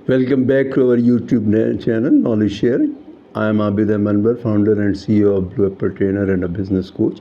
Welcome back to our YouTube channel, Knowledge Sharing. I am Abid Manbar, founder and CEO of Blue Apple Trainer and a business coach.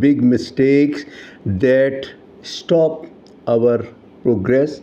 big mistakes that stop our progress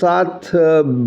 7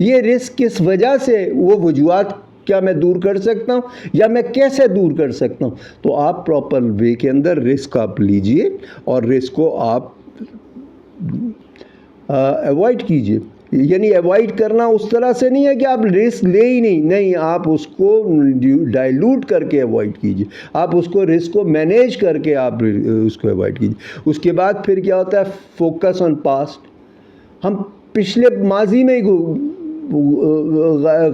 یہ risk کس وجہ سے، وہ وجوہات کیا میں دور کر سکتا ہوں یا میں کیسے دور کر سکتا ہوں. تو آپ پراپر وے کے اندر رسک آپ لیجئے اور رسک کو آپ ایوائڈ کیجئے. یعنی ایوائڈ کرنا اس طرح سے نہیں ہے کہ آپ رسک لے ہی نہیں، آپ اس کو ڈائلوٹ کر کے ایوائڈ کیجئے. آپ اس کو رسک کو مینیج کر کے آپ اس کو ایوائڈ کیجئے. اس کے بعد پھر کیا ہوتا ہے، فوکس آن پاسٹ. ہم پچھلے ماضی میں ہی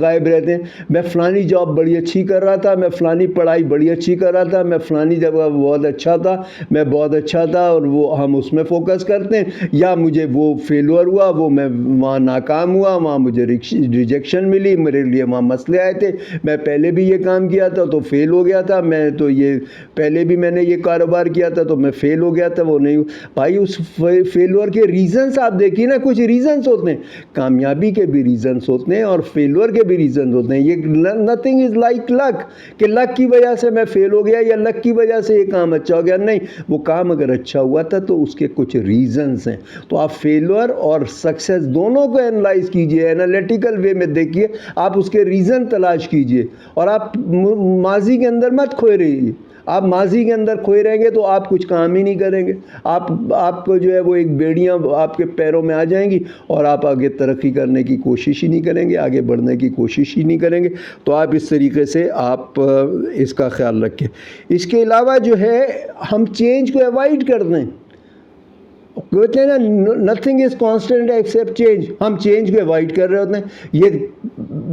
غائب رہتے ہیں. میں فلانی جاب بڑی اچھی کر رہا تھا، میں فلانی پڑھائی بڑی اچھی کر رہا تھا، میں فلانی جگہ بہت اچھا تھا، میں بہت اچھا تھا، اور وہ ہم اس میں فوکس کرتے ہیں. یا مجھے وہ فیلور ہوا، وہ میں وہاں ناکام ہوا، وہاں مجھے ریجیکشن ملی، میرے لیے وہاں مسئلے آئے تھے، میں پہلے بھی یہ کام کیا تھا تو فیل ہو گیا تھا، میں تو یہ پہلے بھی میں نے یہ کاروبار کیا تھا تو میں فیل ہو گیا تھا، وہ نہیں. بھائی اس فیلور کے ریزنس آپ دیکھیے نا. کچھ ریزنس ہوتے ہیں، کامیابی کے بھی ریزنس ہوتے ہیں اور فیلور کے بھی ریزنز ہوتے ہیں. یہ نتھنگ از لائک لک کہ لک کی وجہ سے میں فیل ہو گیا یا لک کی وجہ سے یہ کام اچھا ہو گیا. نہیں، وہ کام اگر اچھا ہوا تھا تو اس کے کچھ ریزنز ہیں. تو آپ فیلور اور سکسیس دونوں کو انالائز کیجئے، انالیٹیکل وے میں دیکھیے، آپ اس کے ریزن تلاش کیجئے اور آپ ماضی کے اندر مت کھوئے رہیے. آپ ماضی کے اندر کھوئے رہیں گے تو آپ کچھ کام ہی نہیں کریں گے. آپ کو جو ہے وہ ایک بیڑیاں آپ کے پیروں میں آ جائیں گی اور آپ آگے ترقی کرنے کی کوشش ہی نہیں کریں گے، آگے بڑھنے کی کوشش ہی نہیں کریں گے. تو آپ اس طریقے سے آپ اس کا خیال رکھیں. اس کے علاوہ جو ہے ہم چینج کو ایوائڈ کر دیں. کہتے ہیں نا nothing is constant accept change. ہم چینج کو ایوائڈ کر رہے ہوتے ہیں.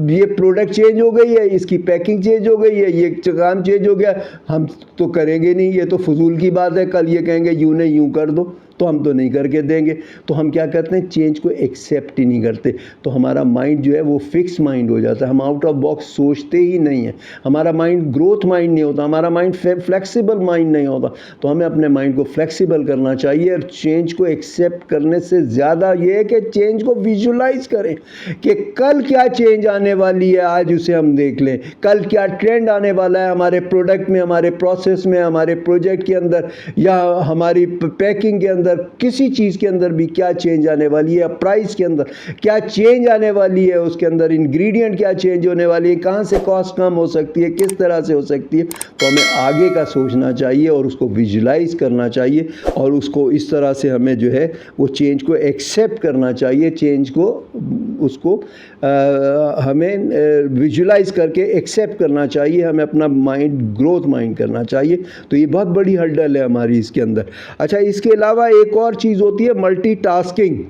یہ پروڈکٹ چینج ہو گئی ہے، اس کی پیکنگ چینج ہو گئی ہے، یہ کام چینج ہو گیا، ہم تو کریں گے نہیں، یہ تو فضول کی بات ہے. کل یہ کہیں گے یوں نہیں یوں کر دو، تو ہم تو نہیں کر کے دیں گے. تو ہم کیا کرتے ہیں، چینج کو ایکسیپٹ ہی نہیں کرتے. تو ہمارا مائنڈ جو ہے وہ فکس مائنڈ ہو جاتا ہے. ہم آؤٹ آف باکس سوچتے ہی نہیں ہیں. ہمارا مائنڈ گروتھ مائنڈ نہیں ہوتا، ہمارا مائنڈ فلیکسیبل مائنڈ نہیں ہوتا. تو ہمیں اپنے مائنڈ کو فلیکسیبل کرنا چاہیے. اور چینج کو ایکسیپٹ کرنے سے زیادہ یہ ہے کہ چینج کو ویژولائز کریں کہ کل کیا چینج آنے والی ہے، آج اسے ہم دیکھ لیں. کل کیا ٹرینڈ آنے والا ہے ہمارے پروڈکٹ میں، ہمارے پروسیس میں، ہمارے پروجیکٹ کے اندر یا ہماری پیکنگ کے اندر، کسی چیز کے اندر بھی کیا چینج آنے والی ہے. پرائس کے اندر کیا چینج آنے والی ہے، اس کے اندر انگریڈینٹ کیا چینج ہونے والی ہے، کہاں سے کاسٹ کم ہو سکتی ہے، کس طرح سے ہو سکتی ہے. تو ہمیں آگے کا سوچنا چاہیے اور اس کو ویژولائز کرنا چاہیے اور اس کو اس طرح سے ہمیں جو ہے وہ چینج کو ایکسیپٹ کرنا چاہیے. چینج کو اس کو ہمیں ویژولائز کر کے ایکسیپٹ کرنا چاہیے. ہمیں اپنا مائنڈ گروتھ مائنڈ کرنا چاہیے. تو یہ بہت بڑی ہرڈل ہے ہماری اس کے اندر. اچھا، اس کے علاوہ ایک اور چیز ہوتی ہے ملٹی ٹاسکنگ.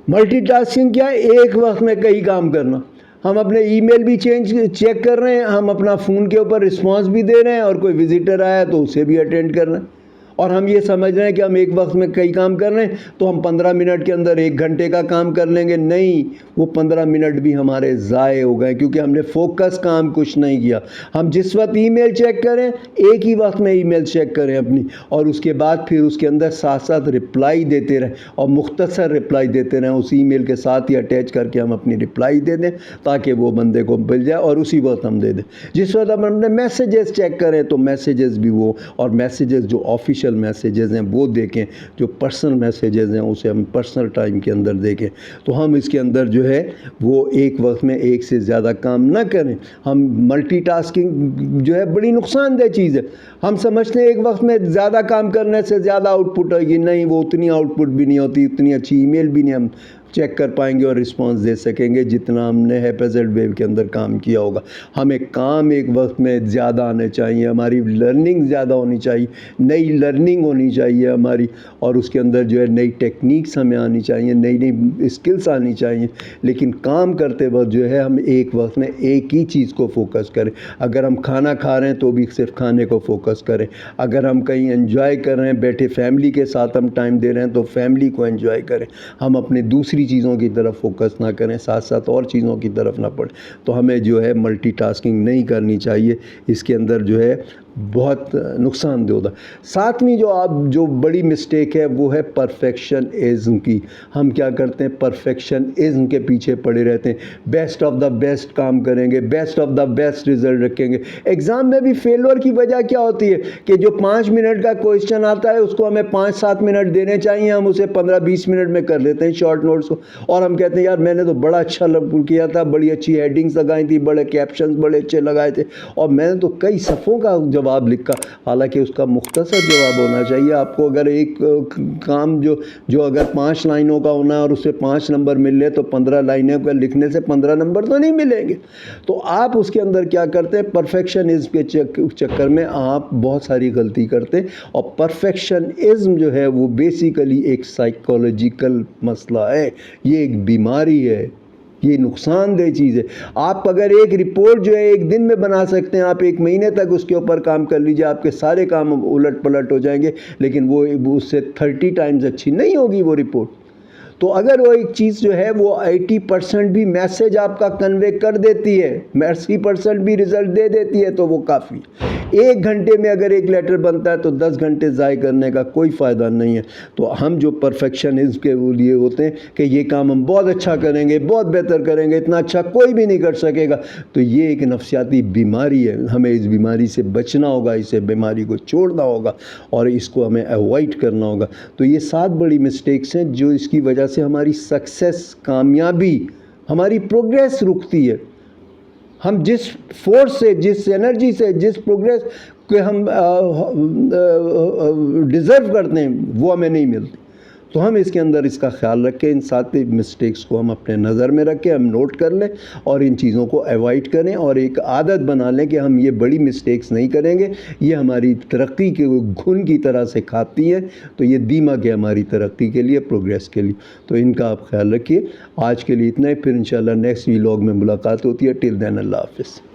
ملٹی ٹاسکنگ کیا ہے؟ ایک وقت میں کئی کام کرنا. ہم اپنے ای میل بھی چیک کر رہے ہیں، ہم اپنا فون کے اوپر رسپانس بھی دے رہے ہیں، اور کوئی وزٹر آیا تو اسے بھی اٹینڈ کر رہے ہیں. اور ہم یہ سمجھ رہے ہیں کہ ہم ایک وقت میں کئی کام کر رہے ہیں تو ہم 15 منٹ کے اندر 1 گھنٹے کا کام کر لیں گے. نہیں، وہ 15 منٹ بھی ہمارے ضائع ہو گئے کیونکہ ہم نے فوکس کام کچھ نہیں کیا. ہم جس وقت ای میل چیک کریں، ایک ہی وقت میں ای میل چیک کریں اپنی، اور اس کے بعد پھر اس کے اندر ساتھ ساتھ رپلائی دیتے رہیں اور مختصر رپلائی دیتے رہیں. اس ای میل کے ساتھ ہی اٹیچ کر کے ہم اپنی رپلائی دے دیں تاکہ وہ بندے کو مل جائے اور اسی وقت ہم دے دیں. جس وقت ہم اپنے میسیجز چیک کریں تو میسیجز بھی وہ، اور میسیجز جو آفیشیل میسیجز ہیں وہ دیکھیں، جو پرسنل میسیجز ہیں اسے ہم پرسنل ٹائم کے اندر دیکھیں. تو ہم اس کے اندر جو ہے وہ ایک وقت میں ایک سے زیادہ کام نہ کریں. ہم ملٹی ٹاسکنگ جو ہے بڑی نقصان دہ چیز ہے. ہم سمجھتے ہیں ایک وقت میں زیادہ کام کرنے سے زیادہ آؤٹ پٹ ہوگی. نہیں، وہ اتنی آؤٹ پٹ بھی نہیں ہوتی، اتنی اچھی ای میل بھی نہیں ہم چیک کر پائیں گے اور رسپانس دے سکیں گے جتنا ہم نے ہیپیزڈ ویو کے اندر کام کیا ہوگا. ہمیں کام ایک وقت میں زیادہ آنے چاہیے، ہماری لرننگ زیادہ ہونی چاہیے، نئی لرننگ ہونی چاہیے ہماری، اور اس کے اندر جو ہے نئی ٹیکنیکس ہمیں آنی چاہیے، نئی نئی اسکلس آنی چاہیے. لیکن کام کرتے وقت جو ہے ہم ایک وقت میں ایک ہی چیز کو فوکس کریں. اگر ہم کھانا کھا رہے ہیں تو بھی صرف کھانے کو فوکس کریں. اگر ہم کہیں انجوائے کر رہے ہیں، بیٹھے فیملی کے ساتھ ہم ٹائم دے رہے ہیں تو فیملی کو انجوائے کریں. ہم اپنے دوسری چیزوں کی طرف فوکس نہ کریں، ساتھ ساتھ اور چیزوں کی طرف نہ پڑیں. تو ہمیں جو ہے ملٹی ٹاسکنگ نہیں کرنی چاہیے. اس کے اندر جو ہے بہت نقصان دہ ہوتا ہے۔ ساتویں جو بڑی مسٹیک ہے وہ ہے پرفیکشنزم کی۔ ہم کیا کرتے ہیں، پرفیکشنزم کے پیچھے پڑے رہتے ہیں، بیسٹ آف دا بیسٹ کام کریں گے، best of the best result رکھیں گے۔ ایگزام میں بھی فیلور کی وجہ کیا ہوتی ہے کہ جو 5 منٹ کا کوئسچن آتا ہے اس کو ہمیں 5-7 منٹ دینے چاہیے، ہم اسے 15-20 منٹ میں کر لیتے ہیں شارٹ نوٹس کو، اور ہم کہتے ہیں یار میں نے تو بڑا اچھا کیا تھا، بڑی اچھی ہیڈنگز لگائی تھی، بڑے کیپشنز بڑے اچھے لگائے تھے، اور میں نے تو کئی صفوں کا جواب لکھا۔ حالانکہ اس کا مختصر جواب ہونا چاہیے آپ کو۔ اگر ایک کام جو اگر 5 لائنوں کا ہونا ہے اور اسے 5 نمبر مل لے تو 15 لائنوں کا لکھنے سے 15 نمبر تو نہیں ملیں گے۔ تو آپ اس کے اندر کیا کرتے ہیں، پرفیکشنزم کے چکر میں آپ بہت ساری غلطی کرتے ہیں، اور پرفیکشنزم جو ہے وہ بیسیکلی ایک سائیکولوجیکل مسئلہ ہے، یہ ایک بیماری ہے، یہ نقصان دہ چیز ہے۔ آپ اگر ایک رپورٹ جو ہے ایک دن میں بنا سکتے ہیں، آپ 1 مہینے تک اس کے اوپر کام کر لیجئے، آپ کے سارے کام الٹ پلٹ ہو جائیں گے، لیکن وہ اس سے 30 ٹائمز اچھی نہیں ہوگی وہ رپورٹ۔ تو اگر وہ ایک چیز جو ہے وہ 80% بھی میسج آپ کا کنوے کر دیتی ہے، 80% بھی رزلٹ دے دیتی ہے، تو وہ کافی ہے۔ 1 گھنٹے میں اگر ایک لیٹر بنتا ہے تو 10 گھنٹے ضائع کرنے کا کوئی فائدہ نہیں ہے۔ تو ہم جو پرفیکشنزم کے لیے ہوتے ہیں کہ یہ کام ہم بہت اچھا کریں گے، بہت بہتر کریں گے، اتنا اچھا کوئی بھی نہیں کر سکے گا، تو یہ ایک نفسیاتی بیماری ہے۔ ہمیں اس بیماری سے بچنا ہوگا، اسے بیماری کو چھوڑنا ہوگا، اور اس کو ہمیں ایوائڈ کرنا ہوگا۔ تو یہ 7 بڑی مسٹیکس ہیں جو اس کی وجہ سے ہماری سکسیس، کامیابی، ہماری پروگریس رکتی ہے۔ ہم جس فورس سے، جس انرجی سے، جس پروگریس کے ہم ڈیزرو کرتے ہیں وہ ہمیں نہیں ملتی۔ تو ہم اس کے اندر اس کا خیال رکھیں، ان 7 مسٹیکس کو ہم اپنے نظر میں رکھیں، ہم نوٹ کر لیں اور ان چیزوں کو ایوائڈ کریں، اور ایک عادت بنا لیں کہ ہم یہ بڑی مسٹیکس نہیں کریں گے، یہ ہماری ترقی کے گھن کی طرح سے کھاتی ہے، تو یہ دیمک ہے ہماری ترقی کے لیے، پروگریس کے لیے۔ تو ان کا آپ خیال رکھیے۔ آج کے لیے اتنا ہی، پھر انشاءاللہ نیکسٹ ویلاگ میں ملاقات ہوتی ہے۔ ٹل دین اللہ حافظ۔